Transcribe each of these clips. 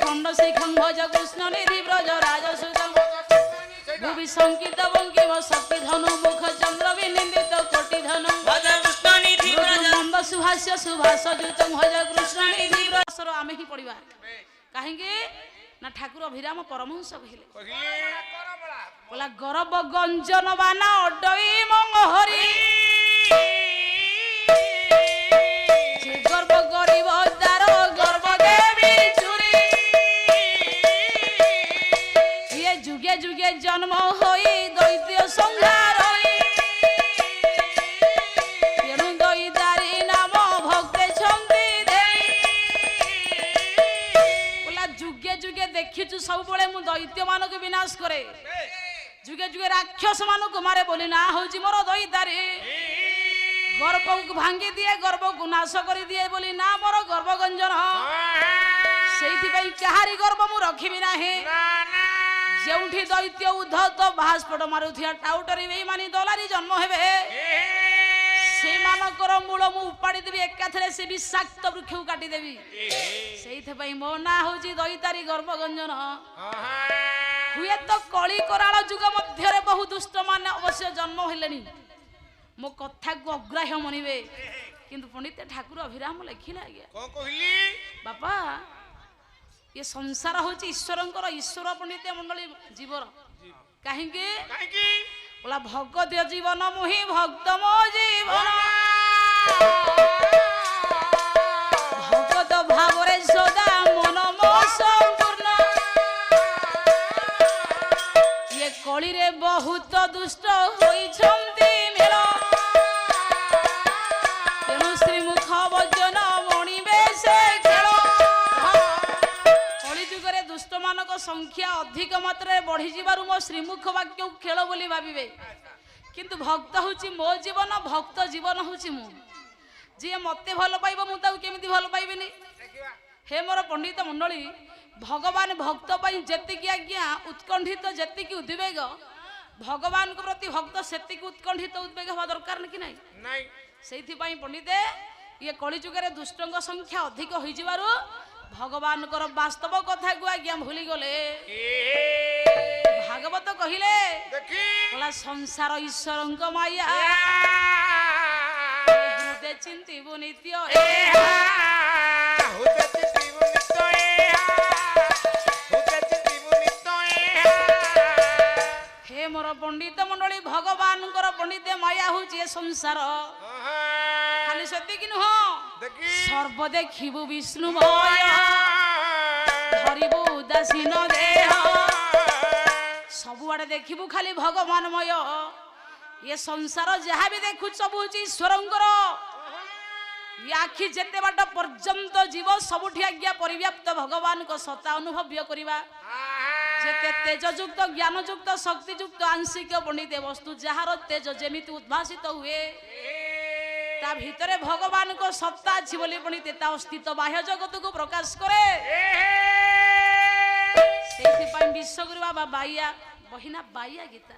खंड शिखं भज कृष्ण निधि ब्रज राजसुतं भुवि संकित बंकिम शक्ति धनु मुख चंद्र विनिंदित कोटि धनु भज कृष्ण निधि ब्रज नंद सुहास्य सुभाष जुतं भज कृष्ण निधि ब्रज आमे ही पढ़िबा काहेंगे ना ठाकुर अभिराम परमहंस कहले बोला गर्भ गंजन बाना अडई मंगहरी जे गर्भ गरीब दार गर्भ देवी चुरी ये जुगे जुगे जन्म होई दैत्य संहार तेणु दैतारी नाम भक्ते छंदी देई बोला जुगे जुगे देखिछु सब बळे मु दैत्य मानक विनाश करे जुगे जुगे राक्षस मानक मारे बोली ना होची मोर दैतारी गर्भ को भांगी दिए गर्भ को नाश कर दिए बोली ना मोर गर्भ गंजन सेठी पई कहारी गर्भ मु रखिबि नाही जेउठी दैत्य उद्धत भास्पट मारुथिया टाउटरी बेईमानी दलारी जन्म हेबे से मानकर मूल मु उपाड़ी देबी एकाथरे से विषाक्त वृक्ष को काटी देबी सेठी पई मो ना होची दैतारी गर्भ गंजन हुए तो कली कराल जुग मध्य बहु दुष्ट मान अवश्य जन्म हेलेनी मो कथा को अग्राह्य मनिबे किंतु पंडित ठाकुर अभिराम लिखिला आज्ञा को कहली बापा ये संसार होची ईश्वरंकर ईश्वर पंडित मंडली जीवर काहेंगे बोला भगत जीवन मोहि भक्त मो जीवन भगत भावरे सदा मन मो संपूर्ण ये कली रे बहुत दुष्ट होई छंती मेरा तेणु श्रीमुख वचन मणिबे से खेल कली जुगरे दुष्ट मानक संख्या अधिक मात्रा बढ़ी जीवारु मो श्रीमुख वाक्य खेल बोली भाबिबे किंतु भक्त होची मो जीवन भक्त जीवन होची मु जे मते भल पाइबो मु ताऊ केमिति भल पाइबेनी हे मोर पंडित मंडली भगवान भक्त पई जेतिकी आज्ञा उत्कंठित जेतिकी उद्वेग भगवान को प्रति भक्त सेतिकी उत्कंठित उद्वेग हवा दरकार कि नहीं नहीं सेथि पई पंडिते ये कली जुगरे दुष्टंग संख्या अधिक होई जिवारु भगवान कर वास्तव कथा को आज्ञा भूली गले भागवत कहिले देखी बोला संसार ईश्वरंक माया हृदय चिंतिबु नित्य हे मोर पंडित मंडली भगवान कर पंडित माया होची संसार खाली सत्य कि नुह सर्व देखिबु विष्णुमय धरिबु उदासीन देह सबुआडे देखिबु खाली भगवानमय ये संसार जहाँ भी देखु सब होची ईश्वरंकर ये आखि जेते बाट पर्यंत जीव सबुठी आज्ञा परिव्याप्त भगवान को सत्ता अनुभव्य करिबा जेते तेजयुक्त ज्ञानयुक्त शक्तियुक्त आंशिक पंडित वस्तु जहार तेज जेमिति उद्भासित हुए ता भितरे भगवान को सत्ता अछि बोली पंडित ता अस्तित्व बाह्य जगत को प्रकाश करे सेति पई विश्वगुरु बाबा बाइया बहिना बाइया गीता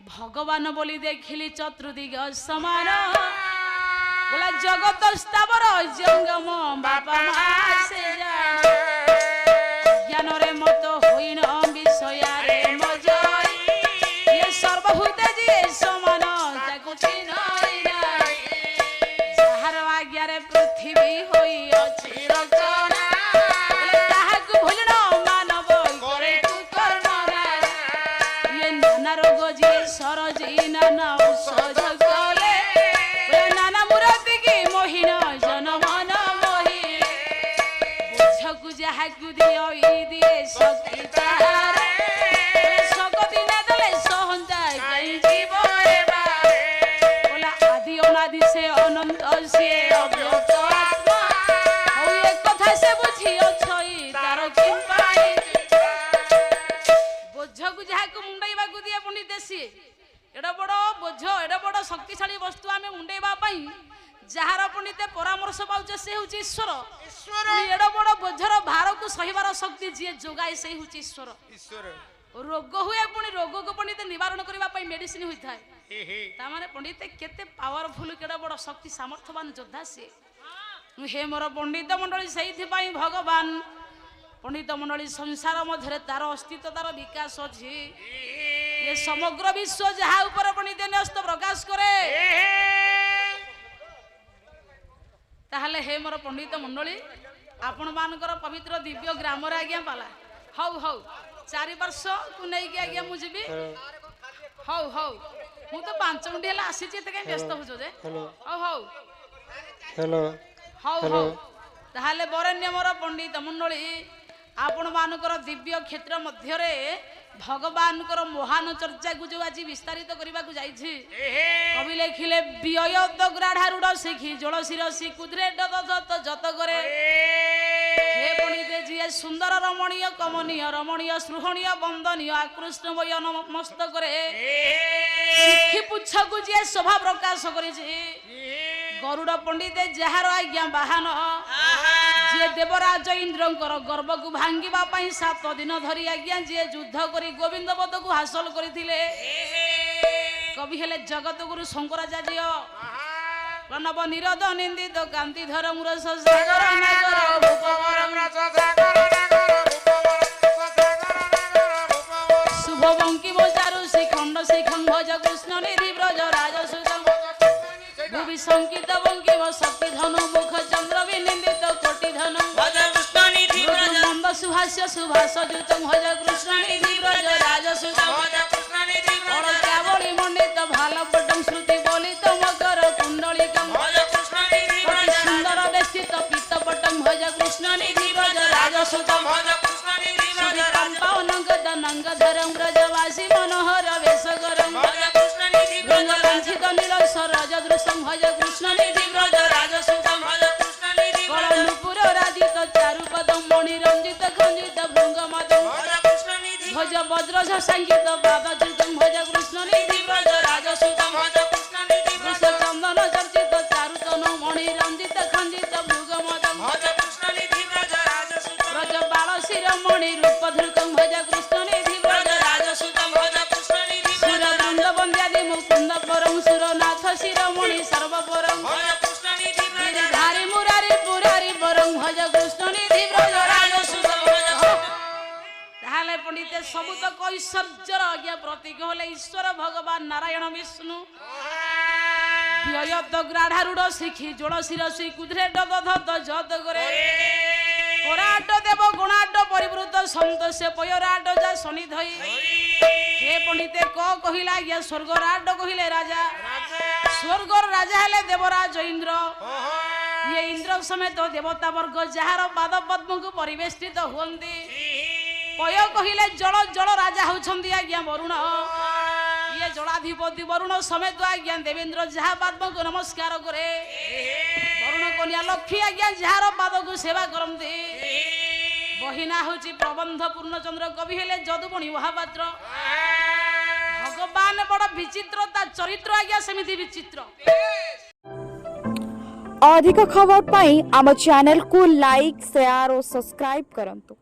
भगवान बोली देखिली चतुर्दिग समान बोला जगत स्थावर जंगम बापा मा से जान ज्ञान रे मत होइन विषयारे मजई ये सर्वभूत जे समान ताको चिन्हई नाही जहार आज्ञा रे पृथ्वी होई अछि रचना बोले ताहाकु भूलनो मानव करे तू कर्म ये नाना रोग जे सरजी नाना औषध कले बोले नाना मूर्ति की मोहिन जनम न मोहि बुझकु जाहाकु दियो ई दिए शक्ति तारे शक्ति न दले सहंता गई जीवरे बारे बोला आदि अनादि से अनंत से अव्यक्त आत्मा हो एक कथा से बुझियो छई तार किंपाई बुझकु जाहाकु मुंडईबाकु दिए पुनी देसी एडा बड़ बोझ एडा बड़ शक्तिशाली वस्तु आमे मुंडईबा पई जहार पंडिते परामर्श पाउचे से होची ईश्वर ईश्वर एडा बड़ बोझर भार को सहिबार शक्ति जे जोगाए से होची ईश्वर ईश्वर रोग हुए पुणी रोग को पंडित निवारण करबा पई मेडिसिन होई थाए ता माने पंडित केते पावरफुल केडा बड़ शक्ति सामर्थ्यवान योद्धा से हे मोर पंडित मंडली सेइथि पई भगवान पंडित मंडली संसार मध्य तार अस्तित्व तार विकास अच्छी ये समग्र विश्व जहाँ ऊपर पंडित न्यस्त प्रकाश करे ताहले हे मोर पंडित मंडली आपण मानकर पवित्र दिव्य ग्राम रे आज्ञा पाला हौ हौ चारि वर्ष को नहीं के आज्ञा मु जीबी हौ हौ मु तो 5 मिनिट हला आसी छी त के व्यस्त हो जे हौ हौ हेलो हौ हौ ताहले बरण्य मोर पंडित मंडली आपण मानकर दिव्य क्षेत्र मध्य रे भगवान कर महान चर्चा को जो आज विस्तारित करबा को जाई छी कवि लिखिले बियत ग्राढारूढ सिखी जल शिरसी कुद्रे दत जत करे हे पंडित जी सुंदर रमणीय कमनीय रमणीय सृहणीय वंदनीय आकृष्ट बयन मस्त करे सिखी पुच्छ को जे शोभा प्रकाश करी छी गरुड़ पंडित जहार आज्ञा बाहन जे देवराज इंद्रंकर गर्व को भांगिबा पई 7 दिन धरी आज्ञा जे युद्ध करी गोविंद पद को हासिल करथिले कवि हेले जगत गुरु शंकराचार्य प्रणव निरोध निंदित कांति धर मुर सागर नगर शुभ बंकिम चारु शिखंड शिखं भज कृष्ण निधि ब्रज राज सुगम भूवि संकित बंकिम शक्ति धनु मुख चंद्र विनिंदित कोटि धनु भज कृष्ण निधि ब्रज नंद सुहास्य सुभाष जुतम भज कृष्ण निधि ब्रज राज सुगम भज कृष्ण निधि ब्रज श्यावली मंडित भाल पटम श्रुति बोलित मकर कुंडलिकम भज कृष्ण निधि कोटि ब्रज सुंदर देशित पीत पटम भज कृष्ण निधि ब्रज राज सुगम भज कृष्ण निधि ब्रज कंपाव नंगद नंगधरम ब्रजवासी मनोहर वेशकरम भज कृष्ण निधि ब्रज रंजित नील सरज दृश्यम भज कृष्ण निधि ब्रज राज सुगम भज कृष्ण निधि ब्रज कलनुपुर राजित चारु पदम मणि रंजित खंडित भृंग मदम भज कृष्ण निधि भज वज्र संगीत बाबा जुगम भज कृष्ण निधि ब्रज राज सुगम भज कृष्ण निधि वृष ब्रज चंदन चर्चित चारु तन मणि रंजित खंडित भृंग मदम भज कृष्ण निधि ब्रज राज सुगम ब्रज बाल शिर मणि रूप धृतम भज कृष्ण निधि ब्रज भज राज सुगम भज कृष्ण निधि सुर ब्रज वृंद वंद्यादि मुकुंद परम सुरनाथ शिरोमणि सर्वपरम भज कृष्ण निधि ब्रज धारी मुरारी पुरारी परम भज कृष्ण निधि ब्रज राज सुगम ताहले पंडित सबु तक ऐश्वर्यर आज्ञा प्रतीक होले ईश्वर भगवान नारायण विष्णु व्ययत ग्राढारूढ शिखी जोड़ शिरसी कुद्रे दत जत करे पराट देव गुणाट परिवृत संत से पयराट जा शनि धई हे पंडित क कहिला या स्वर्गराट कहिले राजा स्वर्गर राजा हेले देवराज इंद्र ये इंद्र समेत देवता वर्ग जहार पाद पद्म को परिवेष्टित हुंदी पय कहिले जल जल राजा होछंदी आज्ञा वरुण ये जलाधिपति वरुण समेत आज्ञा देवेंद्र जहा पद्म को नमस्कार करे वरुण कन्या लक्ष्मी आज्ञा जहार पाद को सेवा करंती बहिना होची प्रबंध पूर्णचंद्र कवि हेले जदुमणि महापात्र भगवान बड़ विचित्र ता चरित्र आज्ञा सेमिति विचित्र अधिक खबर पाई आम चैनल को लाइक शेयर और सब्सक्राइब करंतु।